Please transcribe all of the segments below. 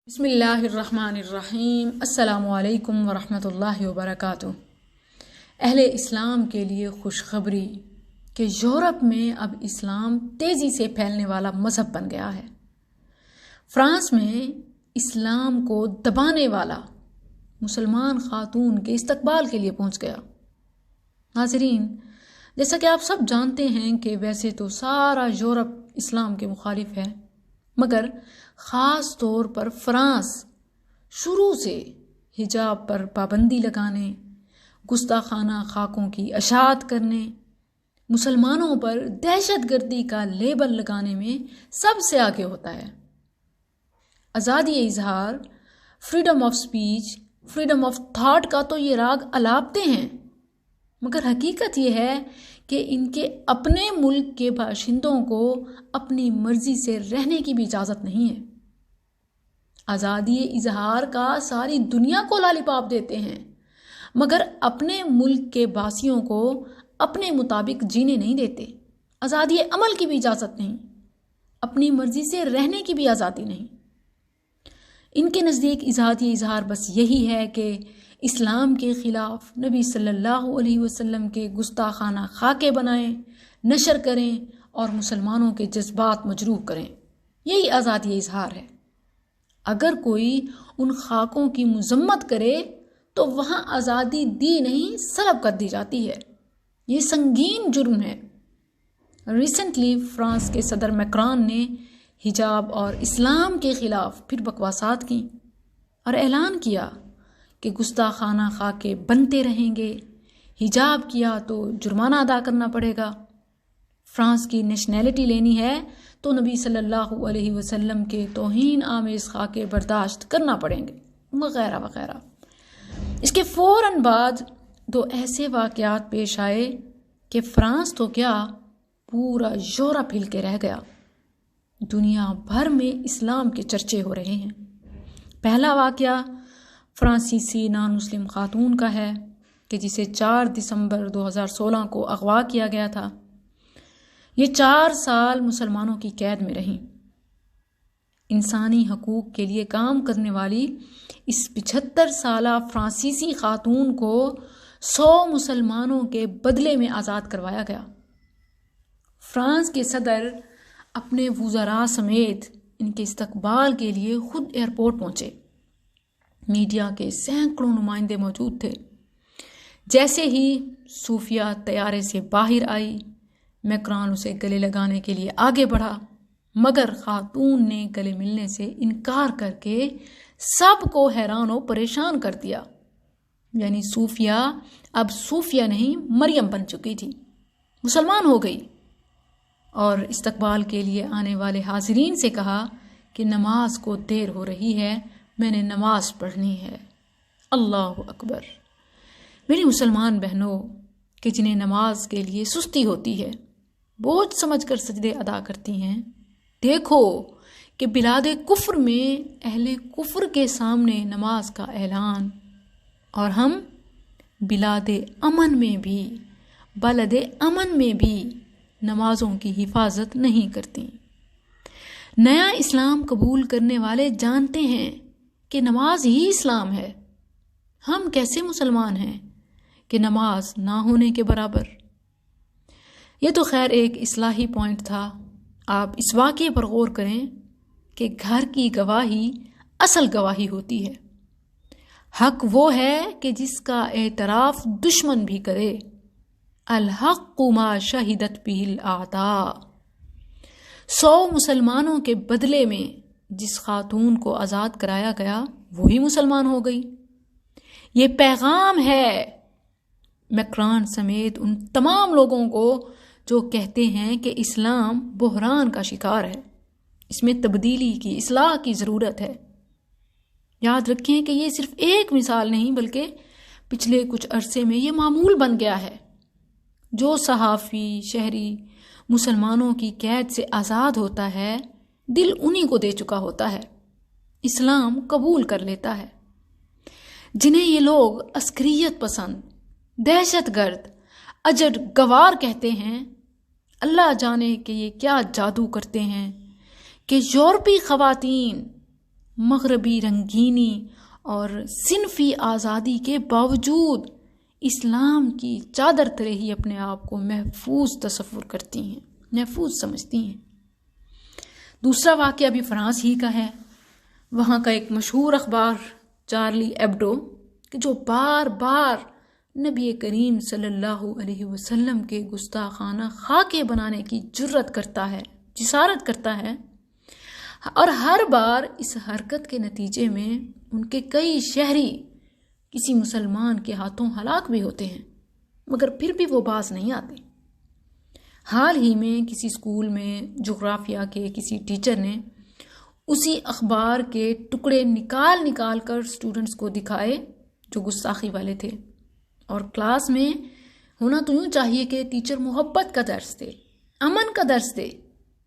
بسم اللہ الرحمن الرحیم۔ السلام علیکم ورحمۃ اللہ وبرکاتہ۔ اہل اسلام کے لیے خوشخبری کہ یورپ میں اب اسلام تیزی سے پھیلنے والا مذہب بن گیا ہے۔ فرانس میں اسلام کو دبانے والا مسلمان خاتون کے استقبال کے لیے پہنچ گیا۔ ناظرین، جیسا کہ آپ سب جانتے ہیں کہ ویسے تو سارا یورپ اسلام کے مخالف ہے، مگر خاص طور پر فرانس شروع سے حجاب پر پابندی لگانے، گستاخانہ خاکوں کی اشاعت کرنے، مسلمانوں پر دہشت گردی کا لیبل لگانے میں سب سے آگے ہوتا ہے۔ آزادی اظہار، freedom of speech, freedom of thought کا تو یہ راگ الاپتے ہیں، مگر حقیقت یہ ہے کہ ان کے اپنے ملک کے باشندوں کو اپنی مرضی سے رہنے کی بھی اجازت نہیں ہے۔ آزادی اظہار کا ساری دنیا کو لالی پاپ دیتے ہیں، مگر اپنے ملک کے باسیوں کو اپنے مطابق جینے نہیں دیتے۔ آزادی عمل کی بھی اجازت نہیں، اپنی مرضی سے رہنے کی بھی آزادی نہیں۔ ان کے نزدیک آزادی اظہار بس یہی ہے کہ اسلام کے خلاف نبی صلی اللہ علیہ وسلم کے گستاخانہ خاکے بنائیں، نشر کریں اور مسلمانوں کے جذبات مجروح کریں۔ یہی آزادی اظہار ہے۔ اگر کوئی ان خاکوں کی مذمت کرے تو وہاں آزادی دی نہیں، سلب کر دی جاتی ہے۔ یہ سنگین جرم ہے۔ ریسنٹلی فرانس کے صدر میکران نے حجاب اور اسلام کے خلاف پھر بکواسات کی اور اعلان کیا کہ گستاخانہ خاکے بنتے رہیں گے، حجاب کیا تو جرمانہ ادا کرنا پڑے گا، فرانس کی نیشنلٹی لینی ہے تو نبی صلی اللہ علیہ وسلم کے توہین آمیز خاکے برداشت کرنا پڑیں گے، وغیرہ وغیرہ۔ اس کے فوراً بعد دو ایسے واقعات پیش آئے کہ فرانس تو کیا، پورا یورپ ہل کے رہ گیا۔ دنیا بھر میں اسلام کے چرچے ہو رہے ہیں۔ پہلا واقعہ فرانسیسی نان مسلم خاتون کا ہے کہ جسے 4 دسمبر 2016 کو اغوا کیا گیا تھا۔ یہ 4 سال مسلمانوں کی قید میں رہیں۔ انسانی حقوق کے لیے کام کرنے والی اس 75 سالہ فرانسیسی خاتون کو 100 مسلمانوں کے بدلے میں آزاد کروایا گیا۔ فرانس کے صدر اپنے وزراء سمیت ان کے استقبال کے لیے خود ایئرپورٹ پہنچے۔ میڈیا کے سینکڑوں نمائندے موجود تھے۔ جیسے ہی صوفیہ طیارے سے باہر آئی، میکران اسے گلے لگانے کے لیے آگے بڑھا، مگر خاتون نے گلے ملنے سے انکار کر کے سب کو حیران و پریشان کر دیا۔ یعنی صوفیہ اب صوفیہ نہیں، مریم بن چکی تھی، مسلمان ہو گئی، اور استقبال کے لیے آنے والے حاضرین سے کہا کہ نماز کو دیر ہو رہی ہے، میں نے نماز پڑھنی ہے۔ اللہ اکبر۔ میری مسلمان بہنوں کہ جنہیں نماز کے لیے سستی ہوتی ہے، بوجھ سمجھ کر سجدے ادا کرتی ہیں، دیکھو کہ بلاد کفر میں اہل کفر کے سامنے نماز کا اعلان، اور ہم بلاد امن میں بھی، بلد امن میں بھی نمازوں کی حفاظت نہیں کرتی۔ نیا اسلام قبول کرنے والے جانتے ہیں کہ نماز ہی اسلام ہے۔ ہم کیسے مسلمان ہیں کہ نماز نہ ہونے کے برابر؟ یہ تو خیر ایک اصلاحی پوائنٹ تھا۔ آپ اس واقعے پر غور کریں کہ گھر کی گواہی اصل گواہی ہوتی ہے۔ حق وہ ہے کہ جس کا اعتراف دشمن بھی کرے۔ الحق ما شہدت بہ الاعداء۔ 100 مسلمانوں کے بدلے میں جس خاتون کو آزاد کرایا گیا وہی مسلمان ہو گئی۔ یہ پیغام ہے میکران سمیت ان تمام لوگوں کو جو کہتے ہیں کہ اسلام بحران کا شکار ہے، اس میں تبدیلی کی، اصلاح کی ضرورت ہے۔ یاد رکھیں کہ یہ صرف ایک مثال نہیں، بلکہ پچھلے کچھ عرصے میں یہ معمول بن گیا ہے۔ جو صحافی، شہری مسلمانوں کی قید سے آزاد ہوتا ہے، دل انہی کو دے چکا ہوتا ہے، اسلام قبول کر لیتا ہے۔ جنہیں یہ لوگ عسکریت پسند، دہشت گرد، اجڑ گوار کہتے ہیں، اللہ جانے کہ یہ کیا جادو کرتے ہیں کہ یورپی خواتین مغربی رنگینی اور صنفی آزادی کے باوجود اسلام کی چادر تلے ہی اپنے آپ کو محفوظ تصور کرتی ہیں، محفوظ سمجھتی ہیں۔ دوسرا واقعہ بھی فرانس ہی کا ہے۔ وہاں کا ایک مشہور اخبار چارلی ایبڈو کہ جو بار بار نبی کریم صلی اللہ علیہ وسلم کے گستاخانہ خاکے بنانے کی جرت کرتا ہے، جسارت کرتا ہے، اور ہر بار اس حرکت کے نتیجے میں ان کے کئی شہری کسی مسلمان کے ہاتھوں ہلاک بھی ہوتے ہیں، مگر پھر بھی وہ باز نہیں آتے۔ حال ہی میں کسی اسکول میں جغرافیہ کے کسی ٹیچر نے اسی اخبار کے ٹکڑے نکال کر اسٹوڈنٹس کو دکھائے جو گستاخی والے تھے، اور کلاس میں ہونا تو یوں چاہیے کہ ٹیچر محبت کا درس دے، امن کا درس دے،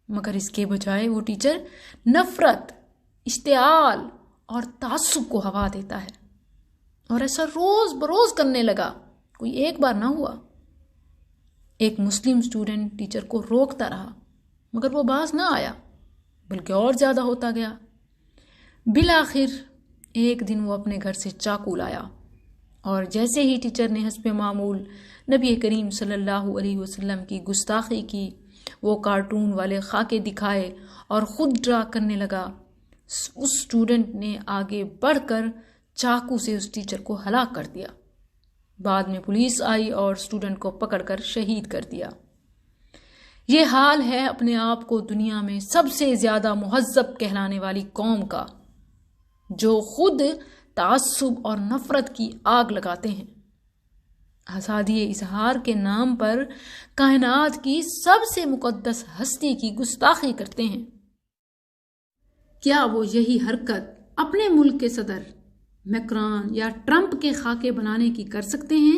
مگر اس کے بجائے وہ ٹیچر نفرت، اشتعال اور تعصب کو ہوا دیتا ہے، اور ایسا روز بروز کرنے لگا، کوئی ایک بار نہ ہوا۔ ایک مسلم اسٹوڈنٹ ٹیچر کو روکتا رہا مگر وہ باز نہ آیا، بلکہ اور زیادہ ہوتا گیا۔ بالآخر ایک دن وہ اپنے گھر سے چاقو لایا، اور جیسے ہی ٹیچر نے حسب معمول نبی کریم صلی اللہ علیہ وسلم کی گستاخی کی، وہ کارٹون والے خاکے دکھائے اور خود ڈرا کرنے لگا، اس اسٹوڈنٹ نے آگے بڑھ کر چاقو سے اس ٹیچر کو ہلاک کر دیا۔ بعد میں پولیس آئی اور اسٹوڈنٹ کو پکڑ کر شہید کر دیا۔ یہ حال ہے اپنے آپ کو دنیا میں سب سے زیادہ مہذب کہلانے والی قوم کا، جو خود تعصب اور نفرت کی آگ لگاتے ہیں، آزادی اظہار کے نام پر کائنات کی سب سے مقدس ہستی کی گستاخی کرتے ہیں۔ کیا وہ یہی حرکت اپنے ملک کے صدر میکران یا ٹرمپ کے خاکے بنانے کی کر سکتے ہیں؟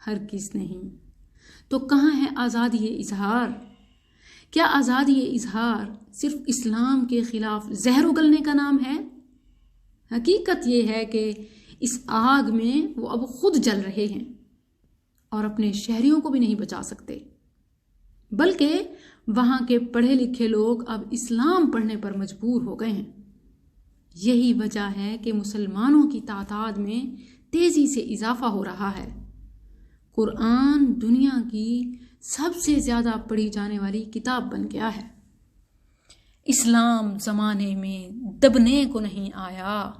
ہرگز نہیں۔ تو کہاں ہے آزادی اظہار؟ کیا آزادی اظہار صرف اسلام کے خلاف زہر اگلنے کا نام ہے؟ حقیقت یہ ہے کہ اس آگ میں وہ اب خود جل رہے ہیں اور اپنے شہریوں کو بھی نہیں بچا سکتے، بلکہ وہاں کے پڑھے لکھے لوگ اب اسلام پڑھنے پر مجبور ہو گئے ہیں۔ یہی وجہ ہے کہ مسلمانوں کی تعداد میں تیزی سے اضافہ ہو رہا ہے۔ قرآن دنیا کی سب سے زیادہ پڑھی جانے والی کتاب بن گیا ہے۔ اسلام زمانے میں دبنے کو نہیں آیا،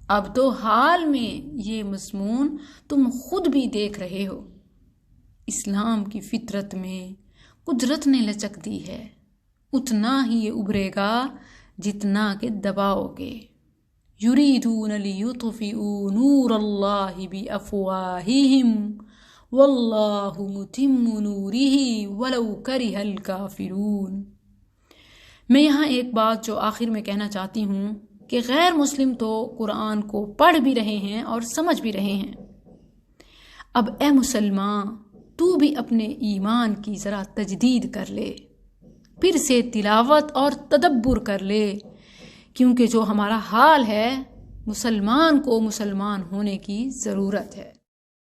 اب تو حال میں یہ مضمون تم خود بھی دیکھ رہے ہو۔ اسلام کی فطرت میں قدرت نے لچک دی ہے، اتنا ہی یہ ابھرے گا جتنا کہ دباؤ گے۔ یریدون لیطفئوا نور اللہ بافواہہم واللہ متم نورہ ولو کرہ الکافرون۔ میں یہاں ایک بات جو آخر میں کہنا چاہتی ہوں کہ غیر مسلم تو قرآن کو پڑھ بھی رہے ہیں اور سمجھ بھی رہے ہیں۔ اب اے مسلمان، تو بھی اپنے ایمان کی ذرا تجدید کر لے، پھر سے تلاوت اور تدبر کر لے، کیونکہ جو ہمارا حال ہے، مسلمان کو مسلمان ہونے کی ضرورت ہے۔